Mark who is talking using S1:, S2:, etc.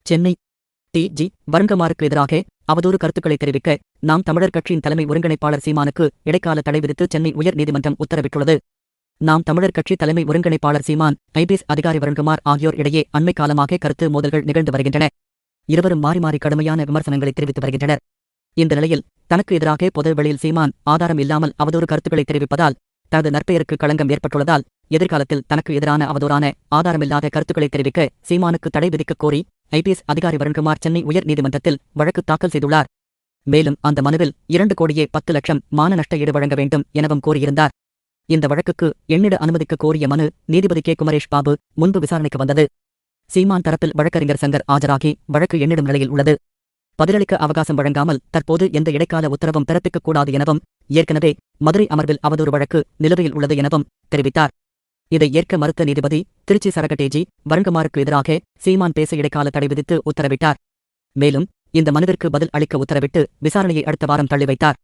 S1: சென்னை டி.ஜி. வருண்குமாருக்கு எதிராக அவதூறு கருத்துக்களை தெரிவிக்க நாம் தமிழர் கட்சியின் தலைமை ஒருங்கிணைப்பாளர் சீமானுக்கு இடைக்கால தடை விதித்து சென்னை உயர் நீதிமன்றம் உத்தரவிட்டுள்ளது. நாம் தமிழர் கட்சி தலைமை ஒருங்கிணைப்பாளர் சீமான், ஐபிஎஸ் அதிகாரி வருண்குமார் ஆகியோர் இடையே அண்மை காலமாக கருத்து மோதல்கள் நிகழ்ந்து வருகின்றன. இருவரும் மாறி மாறி கடுமையான விமர்சனங்களை தெரிவித்து வருகின்றனர். இந்த நிலையில் தனக்கு எதிராக பொது வெளியில் சீமான் ஆதாரம் இல்லாமல் அவதூறு கருத்துக்களை தெரிவிப்பதால் தனது நற்பெயருக்கு களங்கம் ஏற்பட்டுள்ளதால் எதிர்காலத்தில் தனக்கு எதிரான அவதூறான ஆதாரமில்லாத கருத்துக்களை தெரிவிக்க சீமானுக்கு தடை விதிக்கக் கோரி ஐபிஎஸ் அதிகாரி வருண்குமார் சென்னை உயர் நீதிமன்றத்தில் வழக்கு தாக்கல் செய்துள்ளார். மேலும் அந்த மனுவில் 2,10,00,000 மான நஷ்ட ஈடு வழங்க வேண்டும் எனவும் கோரியிருந்தார். இந்த வழக்குக்கு எண்ணிட அனுமதிக்க கோரிய மனு நீதிபதி கே. குமரேஷ் பாபு முன்பு விசாரணைக்கு வந்தது. சீமான் தரப்பில் வழக்கறிஞர் சங்கர் ஆஜராகி வழக்கு எண்ணிடும் நிலையில் உள்ளது. பதிலளிக்க அவகாசம் வழங்காமல் தற்போது எந்த இடைக்கால உத்தரவும் பிறப்பிக்கக் கூடாது எனவும், ஏற்கனவே மதுரை அமர்வில் அவதூறு வழக்கு நிலுவையில் உள்ளது எனவும் தெரிவித்தார். இதை ஏற்க மறுத்த நீதிபதி திருச்சி சரக டி.ஜி. வருண்குமாருக்கு எதிராக சீமான் பேச இடைக்கால தடை விதித்து உத்தரவிட்டார். மேலும் இந்த மனுவிற்கு பதில் அளிக்க உத்தரவிட்டு விசாரணையை அடுத்த வாரம் தள்ளி வைத்தார்.